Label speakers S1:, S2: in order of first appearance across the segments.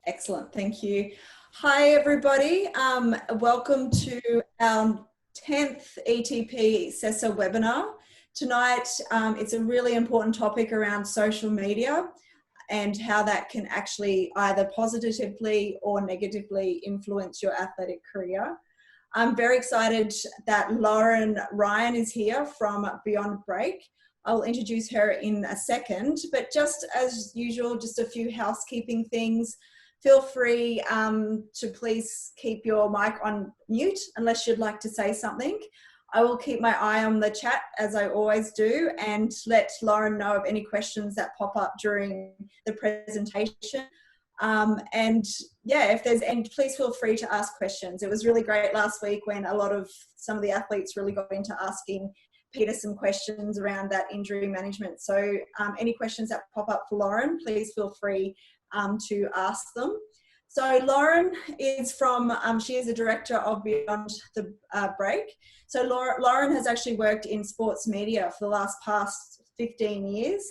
S1: Excellent, thank you. Hi everybody, welcome to our 10th ETP SESA webinar. Tonight it's a really important topic around social media and how that can actually either positively or negatively influence your athletic career. I'm very excited that Lauren Ryan is here from Beyond Break. I'll introduce her in a second, but just as usual, just a few housekeeping things. Feel free to please keep your mic on mute unless you'd like to say something. I will keep my eye on the chat as I always do and let Lauren know of any questions that pop up during the presentation. And yeah, if there's any, please feel free to ask questions. It was really great last week when some of the athletes really got into asking Peter some questions around that injury management. So any questions that pop up for Lauren, please feel free to ask them. So Lauren is she is the director of Beyond the Break. So Lauren has actually worked in sports media for the past 15 years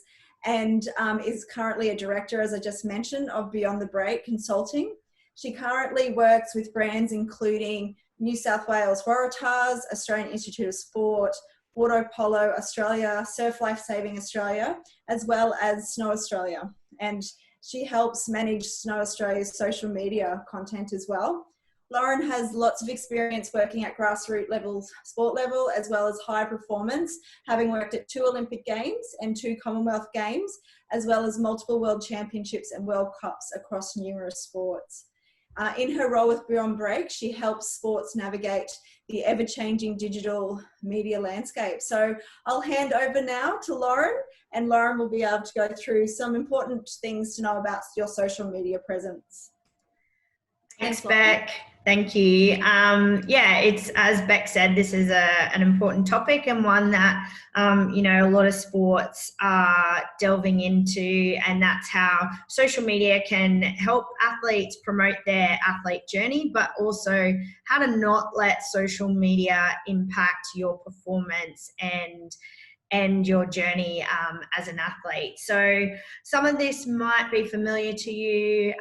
S1: and is currently a director, as I just mentioned, of Beyond the Break Consulting. She currently works with brands including New South Wales Waratahs, Australian Institute of Sport, Water Polo Australia, Surf Life Saving Australia, as well as Snow Australia. And she helps manage Snow Australia's social media content as well. Lauren has lots of experience working at grassroots level, sport level, as well as high performance, having worked at 2 Olympic Games and 2 Commonwealth Games, as well as multiple World Championships and World Cups across numerous sports. In her role with Beyond Break, she helps sports navigate the ever-changing digital media landscape. So I'll hand over now to Lauren, and Lauren will be able to go through some important things to know about your social media presence.
S2: Thanks, Beck. Thank you. Yeah, it's, as Beck said, this is an important topic and one that, a lot of sports are delving into, and that's how social media can help athletes promote their athlete journey, but also how to not let social media impact your performance and your journey as an athlete. So some of this might be familiar to you,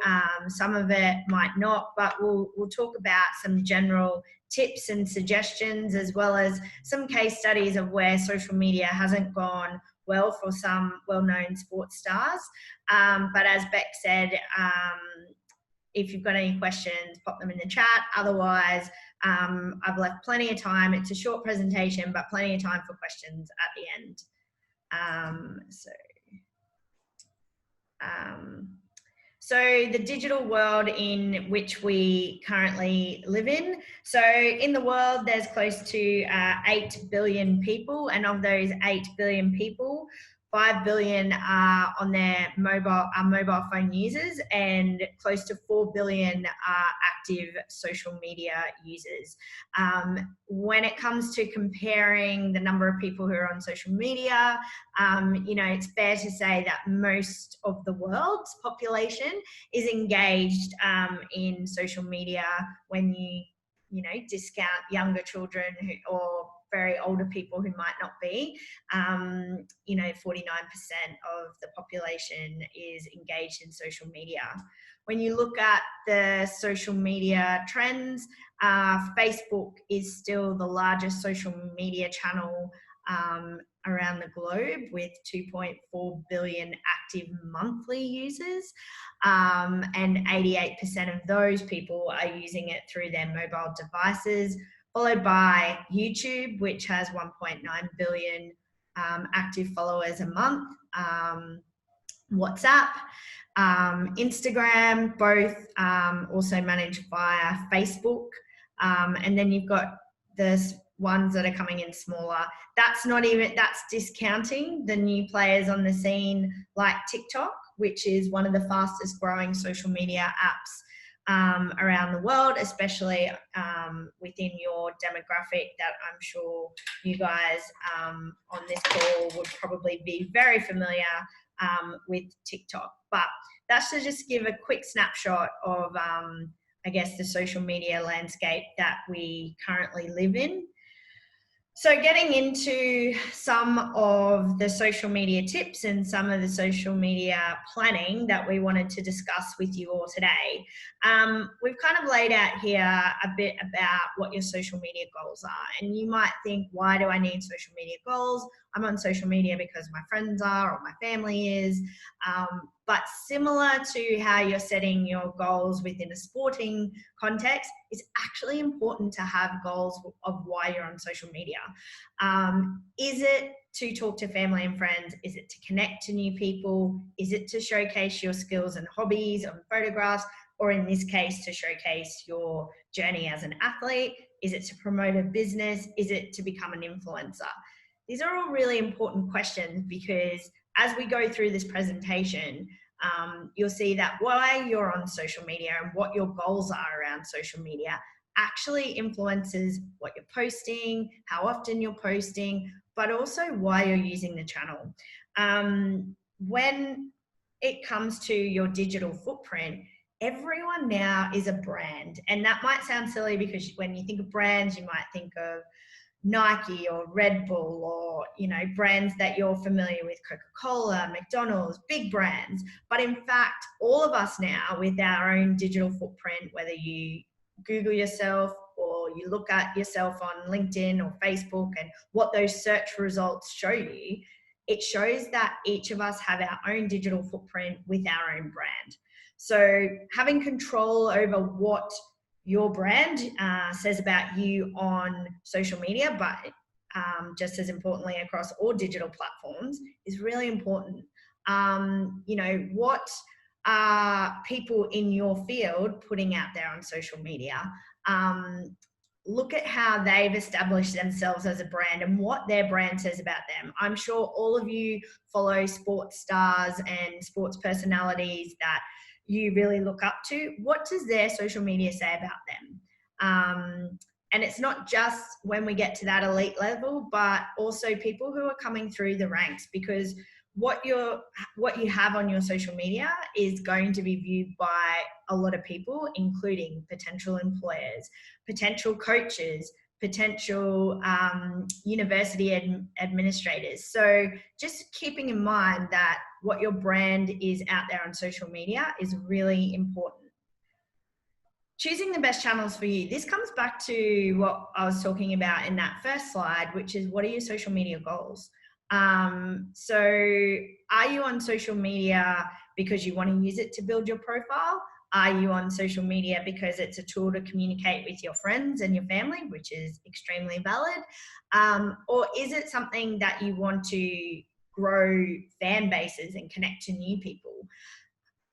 S2: some of it might not, but we'll talk about some general tips and suggestions, as well as some case studies of where social media hasn't gone well for some well-known sports stars. But as Beck said, if you've got any questions, pop them in the chat. Otherwise, I've left plenty of time. It's a short presentation, but plenty of time for questions at the end. So the digital world in which we currently live in. So in the world, there's close to 8 billion people, and of those 8 billion people, 5 billion are on their mobile phone users, and close to 4 billion are active social media users. When it comes to comparing the number of people who are on social media, it's fair to say that most of the world's population is engaged in social media when you discount younger children or very older people who might not be. 49% of the population is engaged in social media. When you look at the social media trends, Facebook is still the largest social media channel around the globe, with 2.4 billion active monthly users, and 88% of those people are using it through their mobile devices, followed by YouTube, which has 1.9 billion active followers a month, WhatsApp, Instagram, both also managed via Facebook, and then you've got the ones that are coming in smaller. That's discounting the new players on the scene like TikTok, which is one of the fastest growing social media apps around the world, especially within your demographic that I'm sure you guys on this call would probably be very familiar with TikTok. But that's to just give a quick snapshot of, I guess, the social media landscape that we currently live in. So getting into some of the social media tips and some of the social media planning that we wanted to discuss with you all today. We've kind of laid out here a bit about what your social media goals are. And you might think, why do I need social media goals? I'm on social media because my friends are or my family is. But similar to how you're setting your goals within a sporting context, it's actually important to have goals of why you're on social media. Is it to talk to family and friends? Is it to connect to new people? Is it to showcase your skills and hobbies on photographs? Or in this case, to showcase your journey as an athlete? Is it to promote a business? Is it to become an influencer? These are all really important questions, because as we go through this presentation, you'll see that why you're on social media and what your goals are around social media actually influences what you're posting, how often you're posting, but also why you're using the channel. When it comes to your digital footprint, everyone now is a brand. And that might sound silly, because when you think of brands, you might think of Nike or Red Bull, or, you know, brands that you're familiar with, Coca-Cola, McDonald's, big brands. But in fact, all of us now, with our own digital footprint, whether you Google yourself or you look at yourself on LinkedIn or Facebook and what those search results show you, it shows that each of us have our own digital footprint with our own brand. So having control over what your brand says about you on social media, but just as importantly across all digital platforms, is really important. You know, what are people in your field putting out there on social media? Look at how they've established themselves as a brand and what their brand says about them. I'm sure all of you follow sports stars and sports personalities that you really look up to. What does their social media say about them? And it's not just when we get to that elite level, but also people who are coming through the ranks, because what you have on your social media is going to be viewed by a lot of people, including potential employers, potential coaches, potential university administrators. So just keeping in mind that what your brand is out there on social media is really important. Choosing the best channels for you. This comes back to what I was talking about in that first slide, which is, what are your social media goals? So are you on social media because you want to use it to build your profile? Are you on social media because it's a tool to communicate with your friends and your family, which is extremely valid? Or is it something that you want to grow fan bases and connect to new people?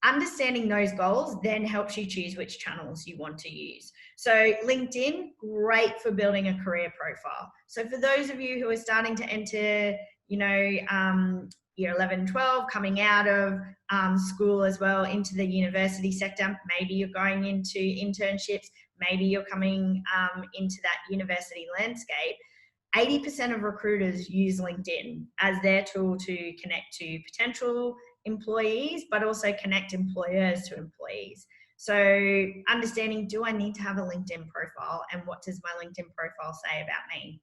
S2: Understanding those goals then helps you choose which channels you want to use. So LinkedIn, great for building a career profile. So for those of you who are starting to enter, you know, year 11, 12, coming out of school as well into the university sector, maybe you're going into internships, maybe you're coming into that university landscape. 80% of recruiters use LinkedIn as their tool to connect to potential employees, but also connect employers to employees. So understanding, do I need to have a LinkedIn profile, and what does my LinkedIn profile say about me?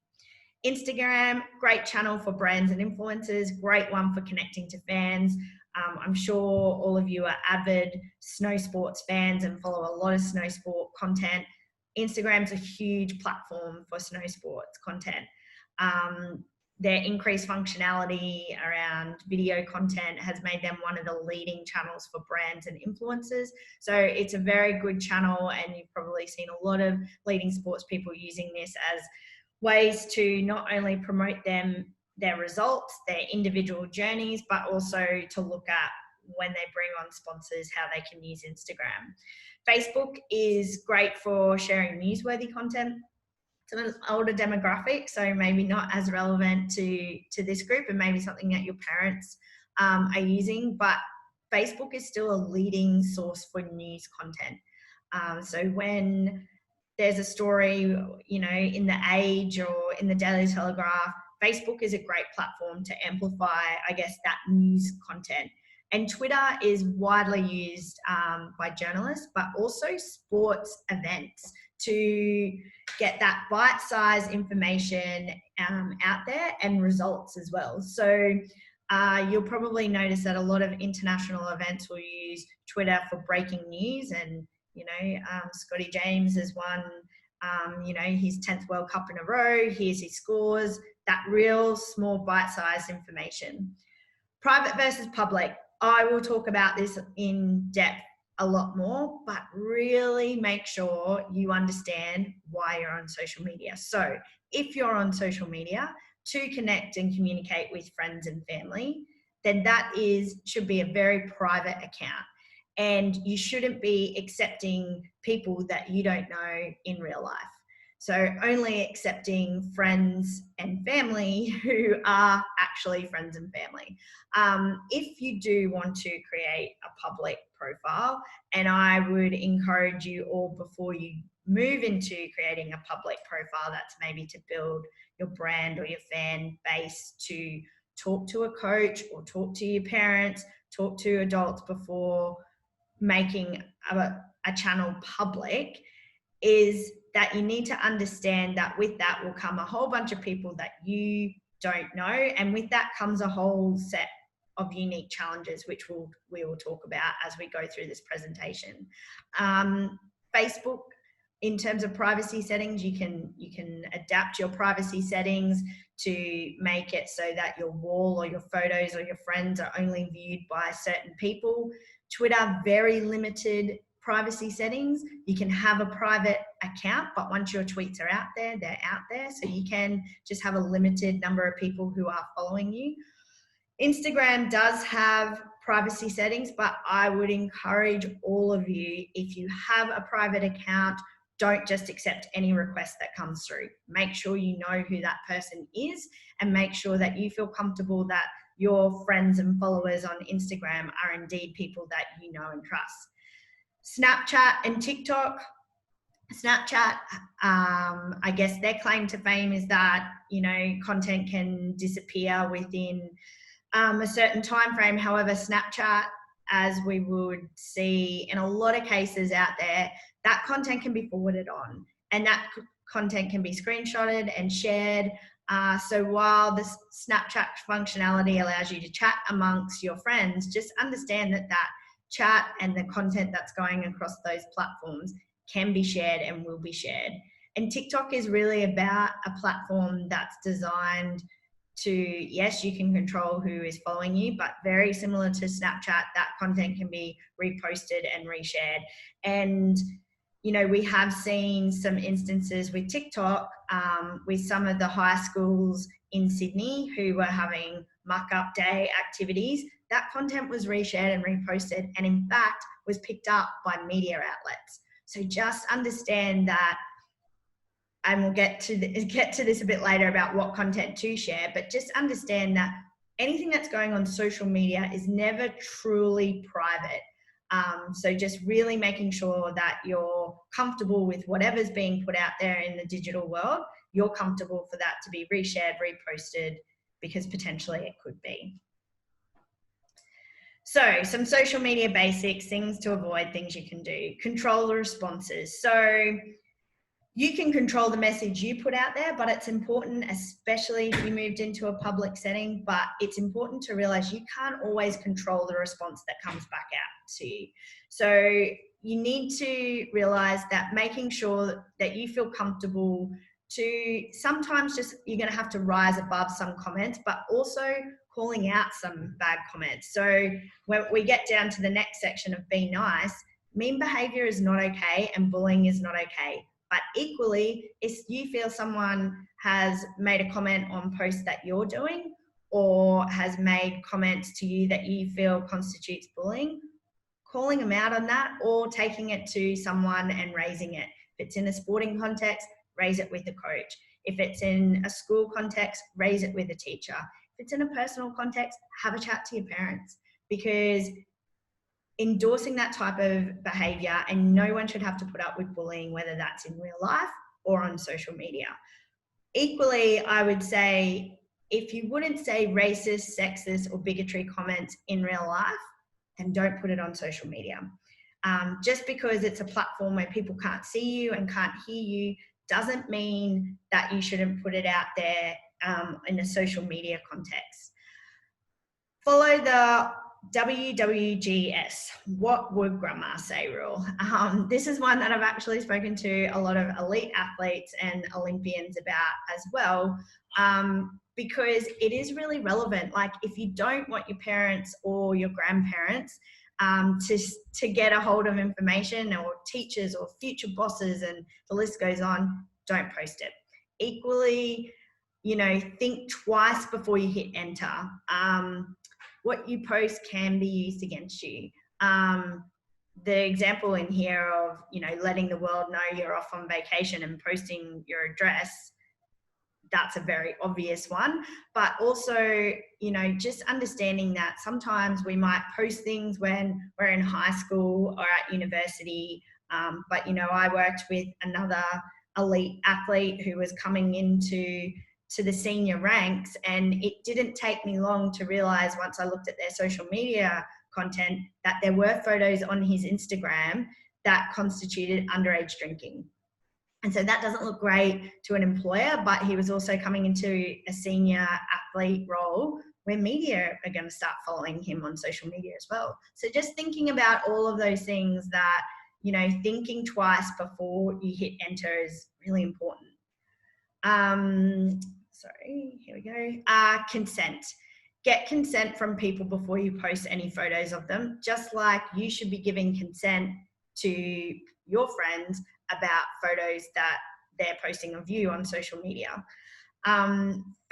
S2: Instagram, great channel for brands and influencers, great one for connecting to fans. I'm sure all of you are avid snow sports fans and follow a lot of snow sport content. Instagram's a huge platform for snow sports content. Their increased functionality around video content has made them one of the leading channels for brands and influencers. So it's a very good channel, and you've probably seen a lot of leading sports people using this as ways to not only promote their results, their individual journeys, but also to look at, when they bring on sponsors, how they can use Instagram. Facebook is great for sharing newsworthy content. It's an older demographic, so maybe not as relevant to this group, and maybe something that your parents are using, but Facebook is still a leading source for news content. So when there's a story, you know, in The Age or in the Daily Telegraph, Facebook is a great platform to amplify, I guess, that news content. And Twitter is widely used by journalists, but also sports events to get that bite-sized information out there and results as well. So you'll probably notice that a lot of international events will use Twitter for breaking news, and Scotty James has won his 10th World Cup in a row. Here's his scores. That real small bite-sized information. Private versus public. I will talk about this in depth a lot more, but really make sure you understand why you're on social media. So if you're on social media to connect and communicate with friends and family, then that should be a very private account. And you shouldn't be accepting people that you don't know in real life. So only accepting friends and family who are actually friends and family. If you do want to create a public profile, and I would encourage you all before you move into creating a public profile, that's maybe to build your brand or your fan base, to talk to a coach or talk to your parents, talk to adults before making a channel public, is that you need to understand that with that will come a whole bunch of people that you don't know, and with that comes a whole set of unique challenges, which we will talk about as we go through this presentation. Facebook, in terms of privacy settings, you can adapt your privacy settings to make it so that your wall or your photos or your friends are only viewed by certain people. Twitter, very limited privacy settings. You can have a private account, but once your tweets are out there, they're out there. So you can just have a limited number of people who are following you. Instagram does have privacy settings, but I would encourage all of you, if you have a private account, don't just accept any request that comes through. Make sure you know who that person is, and make sure that you feel comfortable that your friends and followers on Instagram are indeed people that you know and trust. Snapchat and TikTok. Snapchat, I guess their claim to fame is that, content can disappear within a certain time frame. However, Snapchat, as we would see in a lot of cases out there, that content can be forwarded on, and that content can be screenshotted and shared. So while the Snapchat functionality allows you to chat amongst your friends, just understand that chat and the content that's going across those platforms can be shared and will be shared. And TikTok is really about a platform that's designed to, yes, you can control who is following you, but very similar to Snapchat, that content can be reposted and reshared. And we have seen some instances with TikTok with some of the high schools in Sydney who were having muck-up day activities. That content was reshared and reposted, and in fact was picked up by media outlets. So just understand that, and we'll get to this a bit later about what content to share, but just understand that anything that's going on social media is never truly private. So just really making sure that you're comfortable with whatever's being put out there in the digital world. You're comfortable for that to be reshared, reposted, because potentially it could be. So some social media basics, things to avoid, things you can do. Control the responses. So you can control the message you put out there, but it's important, especially if you moved into a public setting, but it's important to realize you can't always control the response that comes back out to you. So you need to realize that making sure that you feel comfortable to sometimes just, you're going to have to rise above some comments, but also calling out some bad comments. So when we get down to the next section of be nice, mean behavior is not okay and bullying is not okay. But equally, if you feel someone has made a comment on posts that you're doing or has made comments to you that you feel constitutes bullying, calling them out on that or taking it to someone and raising it. If it's in a sporting context, raise it with a coach. If it's in a school context, raise it with a teacher. If it's in a personal context, have a chat to your parents, because endorsing that type of behavior, and no one should have to put up with bullying, whether that's in real life or on social media. Equally, I would say if you wouldn't say racist, sexist or bigotry comments in real life, then don't put it on social media. Just because it's a platform where people can't see you and can't hear you doesn't mean that you shouldn't put it out there in a social media context. Follow the WWGS, what would grandma say rule. This is one that I've actually spoken to a lot of elite athletes and Olympians about as well, because it is really relevant. Like, if you don't want your parents or your grandparents to get a hold of information, or teachers or future bosses, and the list goes on, don't post it. Equally, think twice before you hit enter. What you post can be used against you. The example in here of, letting the world know you're off on vacation and posting your address, that's a very obvious one. But also, just understanding that sometimes we might post things when we're in high school or at university. But, I worked with another elite athlete who was coming into the senior ranks, and it didn't take me long to realize, once I looked at their social media content, that there were photos on his Instagram that constituted underage drinking. And so that doesn't look great to an employer, but he was also coming into a senior athlete role where media are going to start following him on social media as well. So just thinking about all of those things, that, thinking twice before you hit enter is really important. Sorry, here we go. Consent. Get consent from people before you post any photos of them, just like you should be giving consent to your friends about photos that they're posting of you on social media.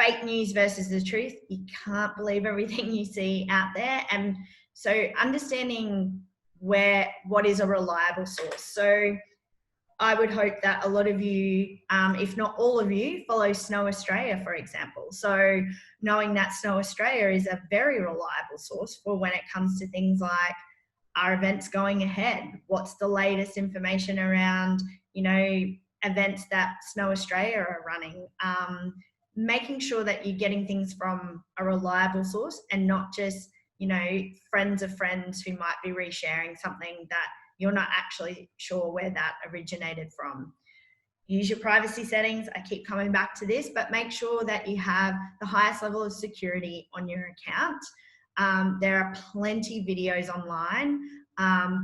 S2: Fake news versus the truth. You can't believe everything you see out there. And so understanding what is a reliable source. So I would hope that a lot of you, if not all of you, follow Snow Australia, for example. So knowing that Snow Australia is a very reliable source for when it comes to things like, are events going ahead? What's the latest information around, events that Snow Australia are running? Making sure that you're getting things from a reliable source, and not just, friends of friends who might be resharing something that you're not actually sure where that originated from. Use your privacy settings. I keep coming back to this, but make sure that you have the highest level of security on your account. There are plenty of videos online,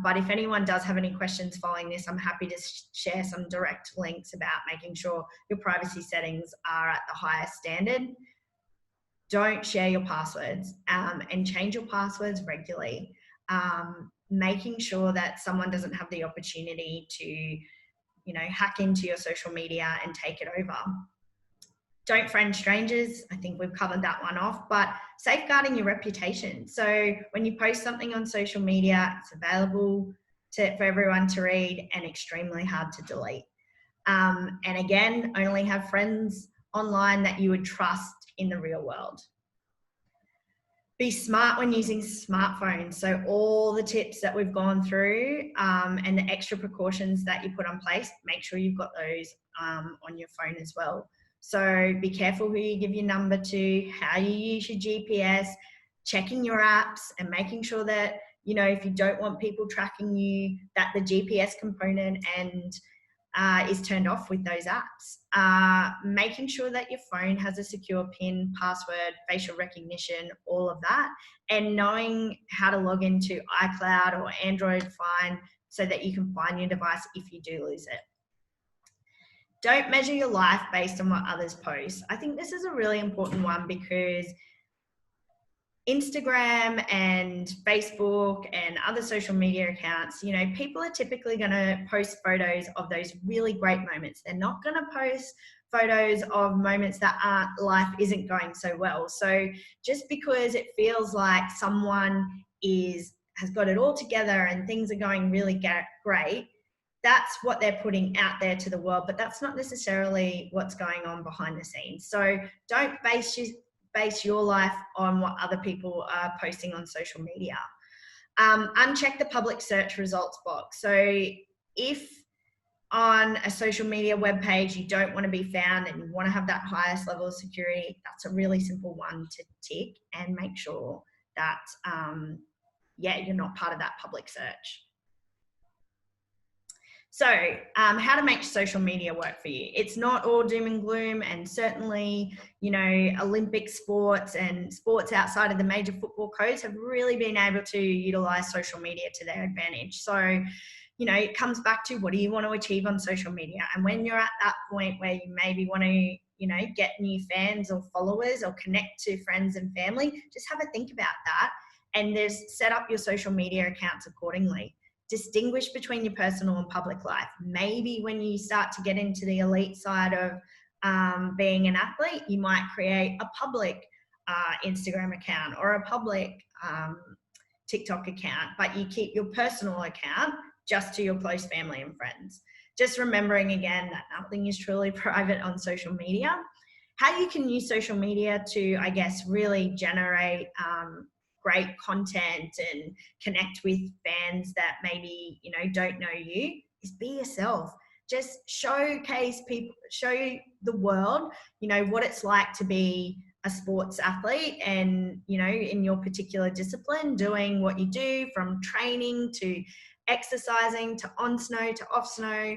S2: but if anyone does have any questions following this, I'm happy to share some direct links about making sure your privacy settings are at the highest standard. Don't share your passwords, and change your passwords regularly. Making sure that someone doesn't have the opportunity to, hack into your social media and take it over. Don't friend strangers. I think we've covered that one off, but safeguarding your reputation. So when you post something on social media, it's available for everyone to read and extremely hard to delete. And again, only have friends online that you would trust in the real world. Be smart when using smartphones. So all the tips that we've gone through, and the extra precautions that you put in place, make sure you've got those on your phone as well. So be careful who you give your number to, how you use your GPS, checking your apps, and making sure that, if you don't want people tracking you, that the GPS component is turned off with those apps. Making sure that your phone has a secure PIN, password, facial recognition, all of that, and knowing how to log into iCloud or Android Find so that you can find your device if you do lose it. Don't measure your life based on what others post. I think this is a really important one, because Instagram and Facebook and other social media accounts, people are typically going to post photos of those really great moments. They're not going to post photos of moments that life isn't going so well. So just because it feels like someone has got it all together and things are going really great, that's what they're putting out there to the world, but that's not necessarily what's going on behind the scenes. So don't base your life on what other people are posting on social media. Uncheck the public search results box. So if on a social media webpage you don't want to be found and you want to have that highest level of security, that's a really simple one to tick, and make sure that you're not part of that public search. So, how to make social media work for you. It's not all doom and gloom, and certainly, you know, Olympic sports and sports outside of the major football codes have really been able to utilize social media to their advantage. So, you know, it comes back to what do you want to achieve on social media? And when you're at that point where you maybe want to, you know, get new fans or followers or connect to friends and family, just have a think about that and there's set up your social media accounts accordingly. Distinguish between your personal and public life. Maybe when you start to get into the elite side of being an athlete, you might create a public Instagram account or a public TikTok account, but you keep your personal account just to your close family and friends. Just remembering again that nothing is truly private on social media. How you can use social media to, I guess, really generate great content and connect with fans that maybe, you know, don't know you is be yourself. Just showcase people, show the world, you know, what it's like to be a sports athlete and, you know, in your particular discipline, doing what you do from training to exercising to on snow to off snow.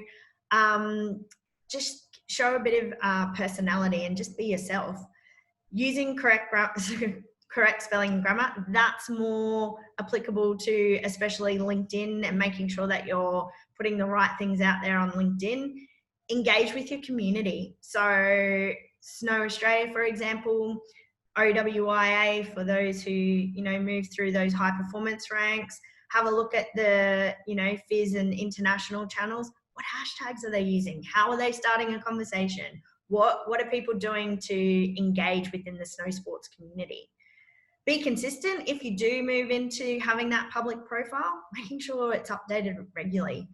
S2: Just show a bit of personality and just be yourself. Using correct spelling and grammar, that's more applicable to especially LinkedIn and making sure that you're putting the right things out there on LinkedIn. Engage with your community. So Snow Australia, for example, OWIA for those who, you know, move through those high performance ranks. Have a look at the, you know, FIS and international channels. What hashtags are they using? How are they starting a conversation? What are people doing to engage within the snow sports community? Be consistent. If you do move into having that public profile, making sure it's updated regularly.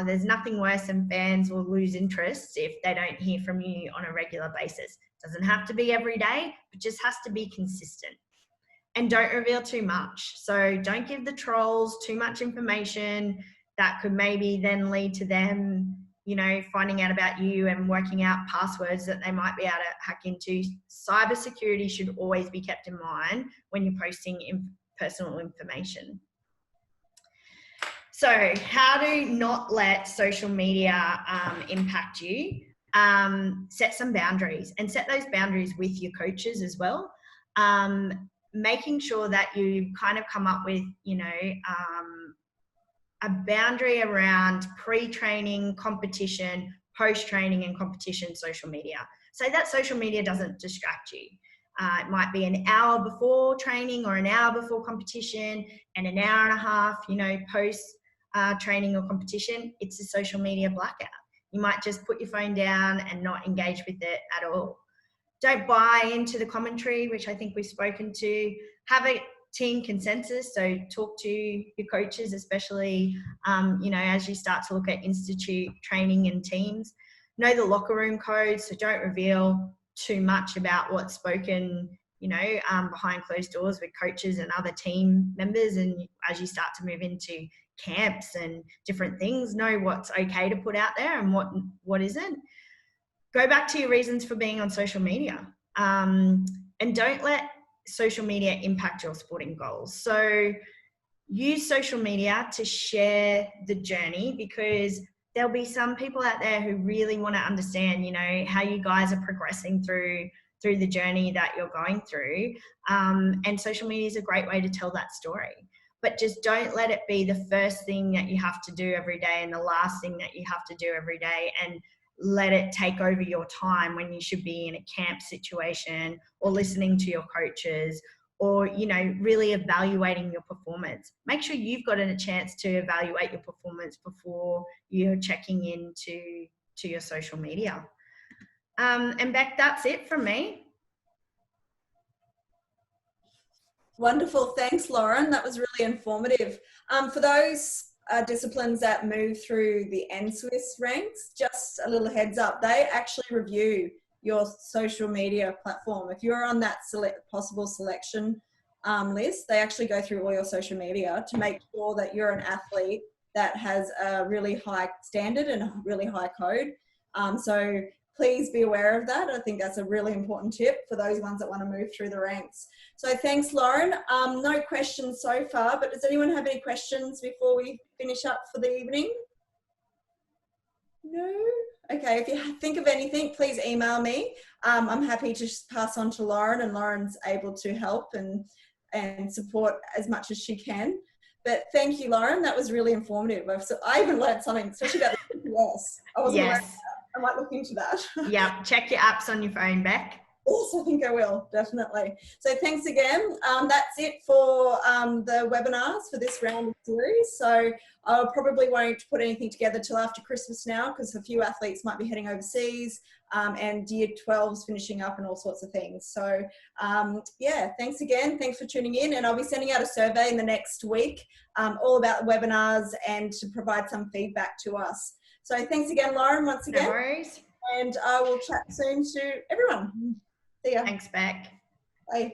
S2: There's nothing worse than fans will lose interest if they don't hear from you on a regular basis. Doesn't have to be every day, but just has to be consistent. And don't reveal too much. So don't give the trolls too much information that could maybe then lead to them, you know, finding out about you and working out passwords that they might be able to hack into. Cybersecurity should always be kept in mind when you're posting personal information. So how to not let social media impact you? Set some boundaries and set those boundaries with your coaches as well. Making sure that you kind of come up with, you know, a boundary around pre-training, competition, post-training and competition social media. So that social media doesn't distract you. It might be an hour before training or an hour before competition and an hour and a half, you know, post training or competition. It's a social media blackout. You might just put your phone down and not engage with it at all. Don't buy into the commentary, which I think we've spoken to. Have a team consensus. So talk to your coaches, especially, you know, as you start to look at institute training and teams. Know the locker room codes. So don't reveal too much about what's spoken, you know, behind closed doors with coaches and other team members. And as you start to move into camps and different things, know what's okay to put out there and what isn't. Go back to your reasons for being on social media, and don't let social media impact your sporting goals. So use social media to share the journey, because there'll be some people out there who really want to understand, you know, how you guys are progressing through the journey that you're going through. And social media is a great way to tell that story. But just don't let it be the first thing that you have to do every day and the last thing that you have to do every day, and let it take over your time when you should be in a camp situation or listening to your coaches or, you know, really evaluating your performance. Make sure you've gotten a chance to evaluate your performance before you're checking into your social media. And Beck, that's it from me.
S1: Wonderful. Thanks, Lauren. That was really informative. For those disciplines that move through the NSWIS ranks, just a little heads up, they actually review your social media platform. If you're on that possible selection list, they actually go through all your social media to make sure that you're an athlete that has a really high standard and a really high code. So please be aware of that. I think that's a really important tip for those ones that want to move through the ranks. So thanks, Lauren. No questions so far, but does anyone have any questions before we finish up for the evening? No. Okay, if you think of anything, please email me. I'm happy to just pass on to Lauren, and Lauren's able to help and support as much as she can. But thank you, Lauren. That was really informative. I even learned something, especially about the GPS. I wasn't aware of
S2: Yes.
S1: that. I might look into that.
S2: Yep. Check your apps on your phone, Beck.
S1: Yes, I think I will, definitely. So thanks again. That's it for the webinars for this round of series. So I probably won't put anything together till after Christmas now, because a few athletes might be heading overseas, and year 12s finishing up and all sorts of things. So yeah, thanks again. Thanks for tuning in. And I'll be sending out a survey in the next week, all about the webinars and to provide some feedback to us. So thanks again, Lauren, once again.
S2: No worries.
S1: And I will chat soon to everyone. See ya.
S2: Thanks, Beck.
S1: Bye.